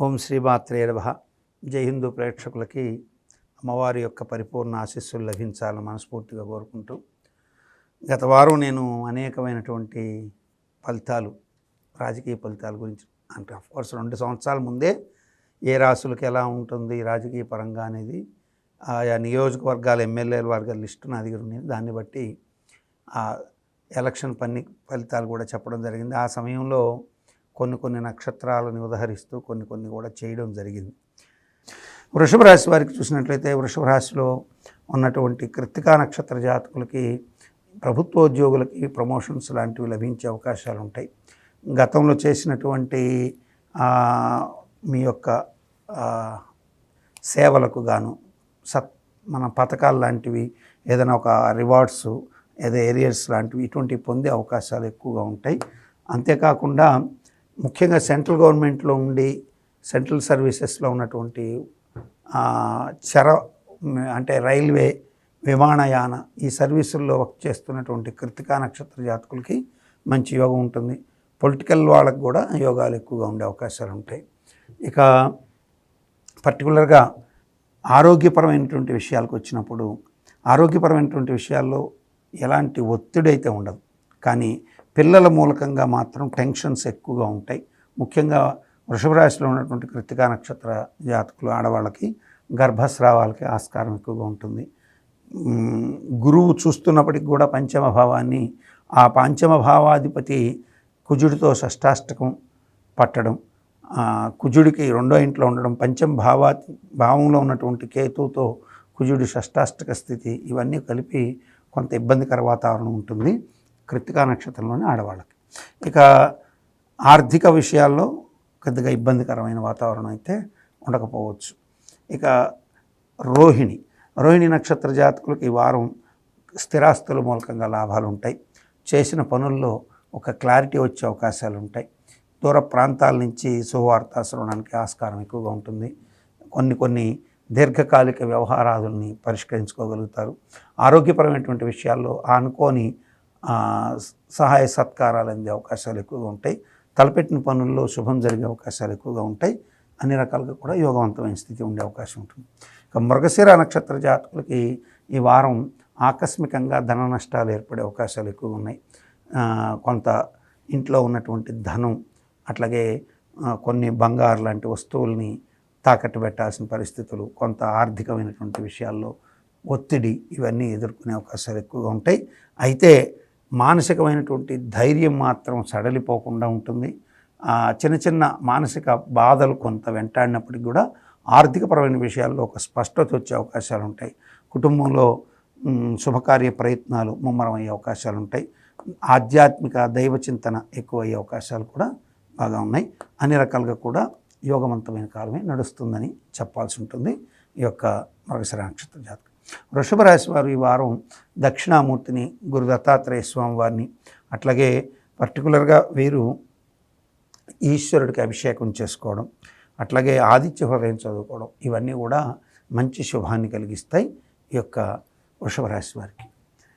ఓం శ్రీమాత్రే నమః. జై హిందూ ప్రేక్షకులకి అమ్మవారి యొక్క పరిపూర్ణ ఆశీస్సులు లభించాలని మనస్ఫూర్తిగా కోరుకుంటూ, గత వారం నేను అనేకమైనటువంటి ఫలితాలు, రాజకీయ ఫలితాల గురించి అంటే అఫ్కోర్స్ 2 సంవత్సరాల ముందే ఏ రాశులకు ఎలా ఉంటుంది రాజకీయ పరంగా అనేది ఆయా నియోజకవర్గాల ఎమ్మెల్యేల వర్గాల లిస్టు నా దగ్గర ఉంది. దాన్ని బట్టి ఆ ఎలక్షన్ ఫలితాలు కూడా చెప్పడం జరిగింది. ఆ సమయంలో కొన్ని నక్షత్రాలను ఉదహరిస్తూ కొన్ని కూడా చేయడం జరిగింది. వృషభ రాశి వారికి చూసినట్లయితే, వృషభ రాశిలో ఉన్నటువంటి కృత్తికా నక్షత్ర జాతకులకి ప్రభుత్వోద్యోగులకి ప్రమోషన్స్ లాంటివి లభించే అవకాశాలు ఉంటాయి. గతంలో చేసినటువంటి మీ యొక్క సేవలకు గాను మన పథకాలు లాంటివి, ఏదైనా ఒక రివార్డ్స్, ఏదో ఏరియర్స్ లాంటివి ఇటువంటివి పొందే అవకాశాలు ఎక్కువగా ఉంటాయి. అంతేకాకుండా ముఖ్యంగా సెంట్రల్ గవర్నమెంట్లో ఉండి సెంట్రల్ సర్వీసెస్లో ఉన్నటువంటి అంటే రైల్వే, విమానయాన ఈ సర్వీసుల్లో వర్క్ చేస్తున్నటువంటి కృత్తికా నక్షత్ర జాతకులకి మంచి యోగం ఉంటుంది. పొలిటికల్ వాళ్ళకు కూడా యోగాలు ఎక్కువగా ఉండే అవకాశాలు ఉంటాయి. ఇక పర్టికులర్గా ఆరోగ్యపరమైనటువంటి విషయాలకు వచ్చినప్పుడు, ఆరోగ్యపరమైనటువంటి విషయాల్లో ఎలాంటి ఒత్తిడి అయితే ఉండదు, కానీ పిల్లల మూలకంగా మాత్రం టెన్షన్స్ ఎక్కువగా ఉంటాయి. ముఖ్యంగా వృషభ రాశిలో ఉన్నటువంటి కృత్తికా నక్షత్ర జాతకులు ఆడవాళ్ళకి గర్భస్రావాలకి ఆస్కారం ఎక్కువగా ఉంటుంది. గురువు చూస్తున్నప్పటికి కూడా పంచమ భావాన్ని, ఆ పంచమ భావాధిపతి కుజుడితో షష్టాష్టకం పట్టడం, కుజుడికి 2వ ఇంట్లో ఉండడం, పంచమ భావంలో ఉన్నటువంటి కేతువుతో కుజుడి షష్టాష్టక స్థితి, ఇవన్నీ కలిపి కొంత ఇబ్బందికర వాతావరణం ఉంటుంది కృత్తికా నక్షత్రంలోని ఆడవాళ్ళకి. ఇక ఆర్థిక విషయాల్లో కొద్దిగా ఇబ్బందికరమైన వాతావరణం అయితే ఉండకపోవచ్చు. ఇక రోహిణి నక్షత్ర జాతకులకు ఈ వారం స్థిరాస్తుల మూలకంగా లాభాలు ఉంటాయి. చేసిన పనుల్లో ఒక క్లారిటీ వచ్చే అవకాశాలు ఉంటాయి. దూర ప్రాంతాల నుంచి శుభవార్త శ్రవణానికి ఆస్కారం ఎక్కువగా ఉంటుంది. కొన్ని దీర్ఘకాలిక వ్యవహారాదుల్ని పరిష్కరించుకోగలుగుతారు. ఆరోగ్యపరమైనటువంటి విషయాల్లో అనుకోని సహాయ సత్కారాలు అందే అవకాశాలు ఎక్కువగా ఉంటాయి. తలపెట్టిన పనుల్లో శుభం జరిగే అవకాశాలు ఎక్కువగా ఉంటాయి. అన్ని రకాలుగా కూడా యోగవంతమైన స్థితి ఉండే అవకాశం ఉంటుంది. ఇక మృగశిర నక్షత్ర జాతకులకి ఈ వారం ఆకస్మికంగా ధన నష్టాలు ఏర్పడే అవకాశాలు ఎక్కువగా ఉన్నాయి. కొంత ఇంట్లో ఉన్నటువంటి ధనం, అట్లాగే కొన్ని బంగారు లాంటి వస్తువుల్ని తాకట్టు పెట్టాల్సిన పరిస్థితులు, కొంత ఆర్థికమైనటువంటి విషయాల్లో ఒత్తిడి, ఇవన్నీ ఎదుర్కొనే అవకాశాలు ఎక్కువగా ఉంటాయి. అయితే మానసికమైనటువంటి ధైర్యం మాత్రం సడలిపోకుండా ఉంటుంది. చిన్న మానసిక బాధలు కొంత వెంటాడినప్పటికీ కూడా ఆర్థికపరమైన విషయాల్లో ఒక స్పష్టత వచ్చే అవకాశాలు ఉంటాయి. కుటుంబంలో శుభకార్య ప్రయత్నాలు ముమ్మరమయ్యే అవకాశాలు ఉంటాయి. ఆధ్యాత్మిక దైవ చింతన ఎక్కువ అయ్యే అవకాశాలు కూడా బాగా ఉన్నాయి. అన్ని రకాలుగా కూడా యోగవంతమైన కాలమే నడుస్తుందని చెప్పాల్సి ఉంటుంది ఈ యొక్క మృగశిర నక్షత్ర జాతకం. వృషభ రాశి వారు ఈ వారం దక్షిణామూర్తిని, గురు దత్తాత్రేయ స్వామి వారిని, అట్లాగే పర్టికులర్గా వీరు ఈశ్వరుడికి అభిషేకం చేసుకోవడం, అట్లాగే ఆదిత్య హృదయం చదువుకోవడం, ఇవన్నీ కూడా మంచి శుభాన్ని కలిగిస్తాయి ఈ యొక్క వృషభ రాశి వారికి.